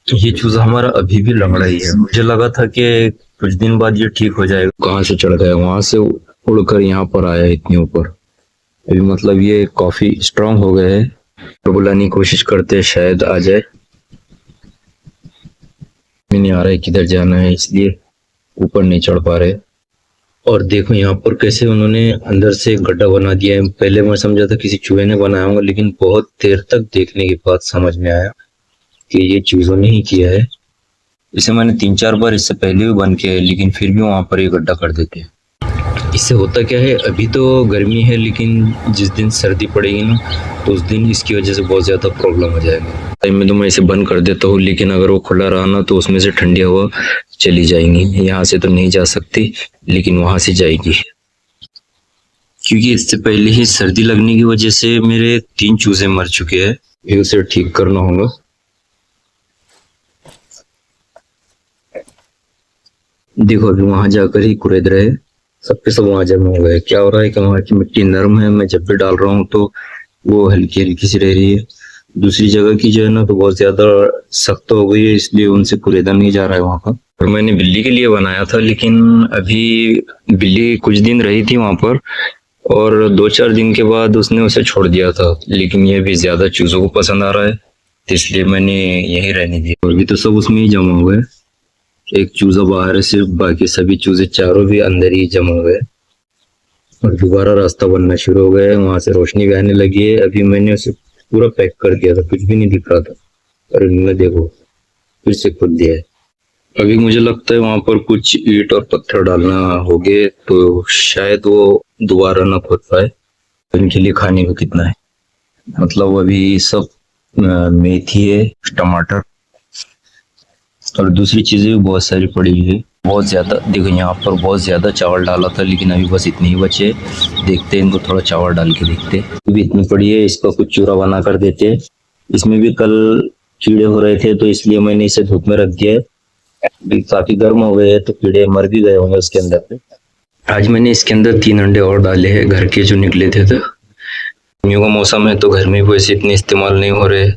ये चूजा हमारा अभी भी लंगड़ा ही है। मुझे लगा था कि कुछ दिन बाद ये ठीक हो जाएगा। कहाँ से चढ़ गया, वहां से उड़कर यहाँ पर आया इतने ऊपर। अभी मतलब ये काफी स्ट्रांग हो गए हैं और बुलाने की कोशिश करते हैं, शायद आ जाए। नहीं आ रहा है किधर जाना है, इसलिए ऊपर नहीं चढ़ पा रहे। और देखो यहाँ पर कैसे उन्होंने अंदर से गड्ढा बना दिया है। पहले मैं समझा था किसी चूहे ने बनाया होगा, लेकिन बहुत देर तक देखने के बाद समझ में आया कि ये चूजों ने ही किया है। इसे मैंने 3-4 बार इससे पहले भी बंद किया है, लेकिन फिर भी वहां पर ये गड्ढा कर देते हैं। इससे होता क्या है, अभी तो गर्मी है, लेकिन जिस दिन सर्दी पड़ेगी ना, तो उस दिन इसकी वजह से बहुत ज़्यादा प्रॉब्लम हो जाएगा। टाइम में तो मैं इसे बंद कर देता हूँ, लेकिन अगर वो खुला रहा ना तो उसमें से ठंडी हवा चली जाएंगी। यहाँ से तो नहीं जा सकती, लेकिन वहां से जाएगी। क्योंकि इससे पहले ही सर्दी लगने की वजह से मेरे 3 चूजे मर चुके हैं। ये उसे ठीक करना होगा। देखो अभी वहां जाकर ही कुरेद रहे, सबके सब वहां जमा हो गए। क्या हो रहा है कि वहां की मिट्टी नरम है, मैं जब भी डाल रहा हूँ तो वो हल्की हल्की सी रह रही है। दूसरी जगह की जो है ना तो बहुत ज्यादा सख्त हो गई है, इसलिए उनसे कुरेदा नहीं जा रहा है वहां का। और मैंने बिल्ली के लिए बनाया था, लेकिन अभी बिल्ली कुछ दिन रही थी वहां पर और 2-4 दिन के बाद उसने उसे छोड़ दिया था। लेकिन ये भी ज्यादा चूजों को पसंद आ रहा है, तो इसलिए मैंने यही रहने दिया। और भी तो सब उसमें ही जमा हुए। एक चूजा बाहर है सिर्फ, बाकी सभी चूजे चारों भी अंदर ही जमा हुए। और दोबारा रास्ता बनना शुरू हो गया है, वहां से रोशनी भी आने लगी है। अभी मैंने उसे पूरा पैक कर दिया था, कुछ भी नहीं दिख रहा था, और इन्होंने देखो फिर से खोद दिया है। अभी मुझे लगता है वहां पर कुछ ईंट और पत्थर डालना होगे, तो शायद वो दोबारा ना खोद पाए। इनके लिए खाने को कितना है, मतलब अभी सब मेथी है, टमाटर और दूसरी चीजें भी बहुत सारी पड़ी हुई है। बहुत ज्यादा देखो यहाँ पर बहुत ज्यादा चावल डाला था, लेकिन अभी बस इतने ही बचे। देखते हैं इनको थोड़ा चावल डाल के देखते हैं। अभी इतनी पड़ी है, इसका कुछ चूरा बना कर देते हैं। इसमें भी कल कीड़े हो रहे थे, तो इसलिए मैंने इसे धूप में रख दिया है। अभी काफी गर्म हो गए हैं, तो कीड़े मर भी गए होंगे उसके अंदर पे। आज मैंने इसके अंदर 3 अंडे और डाले हैं, घर के जो निकले थे। तो गर्मियों का मौसम है, तो घर में वैसे इतने इस्तेमाल नहीं हो रहे,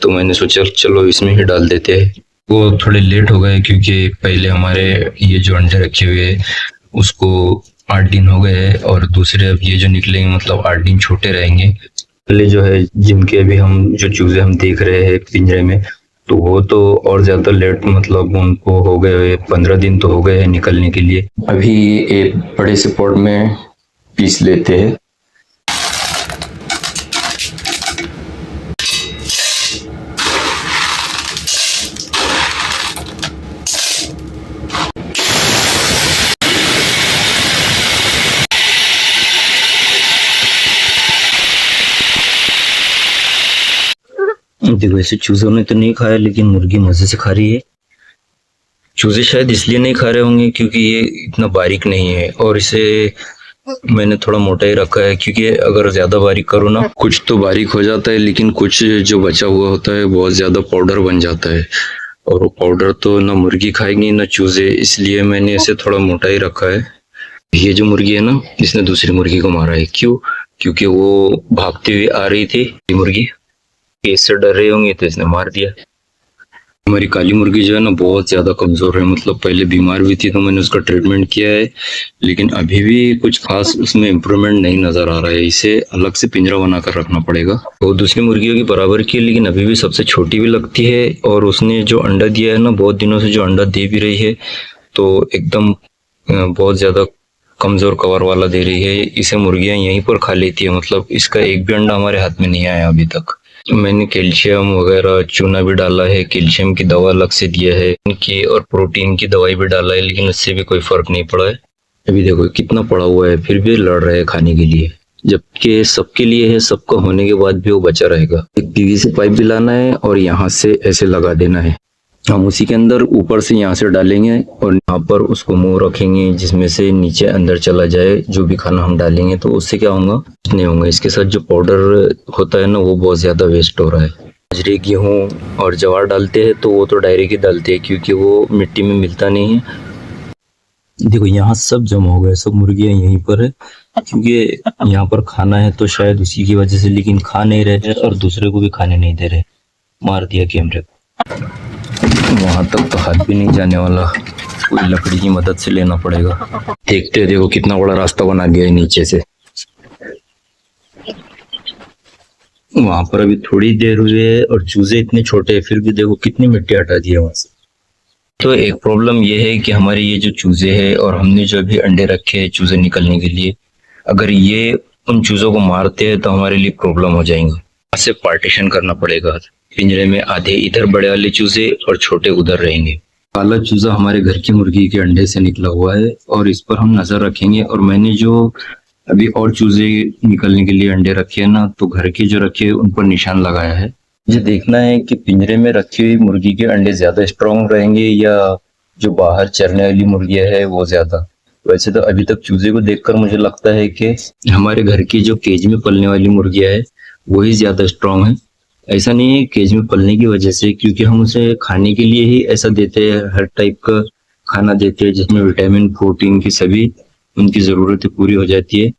तो मैंने सोचा चलो इसमें ही डाल देते हैं। वो थोड़े लेट हो गए, क्योंकि पहले हमारे ये जो अंडे रखे हुए हैं उसको 8 दिन हो गए हैं, और दूसरे अब ये जो निकलेंगे मतलब 8 दिन छोटे रहेंगे। पहले जो है जिनके अभी हम जो चूजे हम देख रहे हैं पिंजरे में, तो वो तो और ज्यादा लेट, मतलब उनको हो गए 15 दिन तो हो गए हैं निकलने के लिए। अभी एक बड़े से पॉट में पीस लेते हैं। देखो ऐसे चूजों ने तो नहीं खाया, लेकिन मुर्गी मजे से खा रही है। चूजे शायद इसलिए नहीं खा रहे होंगे क्योंकि ये इतना बारीक नहीं है, और इसे मैंने थोड़ा मोटा ही रखा है, क्योंकि अगर ज्यादा बारीक करो ना, कुछ तो बारीक हो जाता है, लेकिन कुछ जो बचा हुआ होता है बहुत ज्यादा पाउडर बन जाता है, और वो पाउडर तो ना मुर्गी खाएगी ना चूजे, इसलिए मैंने इसे थोड़ा मोटा ही रखा है। ये जो मुर्गी है ना, इसने दूसरी मुर्गी को मारा है। क्यों? क्योंकि वो भागती हुई आ रही थी, ये मुर्गी इससे डर रहे होंगे, तो इसने मार दिया। हमारी काली मुर्गी जो है ना बहुत ज्यादा कमजोर है, मतलब पहले बीमार भी थी तो मैंने उसका ट्रीटमेंट किया है, लेकिन अभी भी कुछ खास उसमें इम्प्रूवमेंट नहीं नजर आ रहा है। इसे अलग से पिंजरा बनाकर रखना पड़ेगा। वो दूसरी मुर्गियों की बराबर की है, लेकिन अभी भी सबसे छोटी भी लगती है, और उसने जो अंडा दिया है ना, बहुत दिनों से जो अंडा दे भी रही है, तो एकदम बहुत ज्यादा कमजोर कवर वाला दे रही है। इसे मुर्गियां यहीं पर खा लेती है, मतलब इसका एक भी अंडा हमारे हाथ में नहीं आया अभी तक। मैंने कैल्शियम वगैरह चूना भी डाला है, कैल्शियम की दवा अलग से दिया है इनकी, और प्रोटीन की दवाई भी डाला है, लेकिन उससे भी कोई फर्क नहीं पड़ा है। अभी देखो कितना पड़ा हुआ है, फिर भी लड़ रहे हैं खाने के लिए, जबकि सबके लिए है, सबका होने के बाद भी वो बचा रहेगा। एक पीवीसी पाइप भी लाना है और यहाँ से ऐसे लगा देना है। हम उसी के अंदर ऊपर से यहाँ से डालेंगे, और यहाँ पर उसको मुंह रखेंगे जिसमें से नीचे अंदर चला जाए जो भी खाना हम डालेंगे। तो उससे क्या होगा, कुछ नहीं होगा। इसके साथ जो पाउडर होता है ना, वो बहुत ज्यादा वेस्ट हो रहा है। बाजरे, गेहूं और ज्वार डालते हैं तो वो तो डायरेक्ट ही डालते हैं, क्योंकि वो मिट्टी में मिलता नहीं है। देखो यहाँ सब जमा हो गए, सब मुर्गियां यहीं पर है, क्योंकि यहाँ पर खाना है तो शायद उसी की वजह से, लेकिन खा नहीं रहे और दूसरे को भी खाने नहीं दे रहे। मार दिया कैमरे को। वहां तक तो हाथ भी नहीं जाने वाला, कोई लकड़ी की मदद से लेना पड़ेगा। देखते हैं, देखो कितना बड़ा रास्ता बना गया है नीचे से। वहां पर अभी थोड़ी देर हुई है और चूजे इतने छोटे हैं, फिर भी देखो कितनी मिट्टी हटा दी है वहां से। तो एक प्रॉब्लम ये है कि हमारे ये जो चूजे हैं और हमने जो अभी अंडे रखे हैं चूजे निकलने के लिए, अगर ये उन चूजों को मारते हैं तो हमारे लिए प्रॉब्लम हो जाएंगे। ऐसे पार्टीशन करना पड़ेगा, पिंजरे में आधे इधर बड़े वाले चूजे और छोटे उधर रहेंगे। काला चूजा हमारे घर की मुर्गी के अंडे से निकला हुआ है और इस पर हम नजर रखेंगे। और मैंने जो अभी और चूजे निकलने के लिए अंडे रखे हैं ना, तो घर के जो रखे हैं उन पर निशान लगाया है। मुझे देखना है कि पिंजरे में रखी हुई मुर्गी के अंडे ज्यादा स्ट्रांग रहेंगे या जो बाहर चरने वाली मुर्गियां है वो ज्यादा। वैसे तो अभी तक चूजे को देखकर मुझे लगता है कि हमारे घर की जो केज में पलने वाली मुर्गियां है वही ज्यादा स्ट्रांग है। ऐसा नहीं है केज में पलने की वजह से, क्योंकि हम उसे खाने के लिए ही ऐसा देते हैं, हर टाइप का खाना देते हैं जिसमें विटामिन प्रोटीन की सभी उनकी जरूरतें पूरी हो जाती है।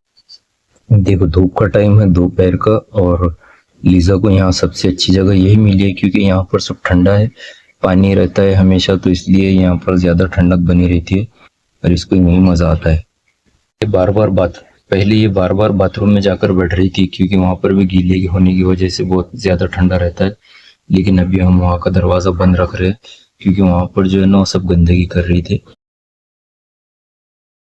देखो धूप का टाइम है दोपहर का, और लीजा को यहाँ सबसे अच्छी जगह यही मिली है क्योंकि यहाँ पर सब ठंडा है, पानी रहता है हमेशा, तो इसलिए यहाँ पर ज्यादा ठंडक बनी रहती है और इसको यही मजा आता है। पहले ये बार बार बाथरूम में जाकर बैठ रही थी क्योंकि वहां पर भी गीले होने की वजह से बहुत ज्यादा ठंडा रहता है। लेकिन अभी हम वहां का दरवाजा बंद रख रहे हैं क्योंकि वहां पर जो है ना वो सब गंदगी कर रही थी।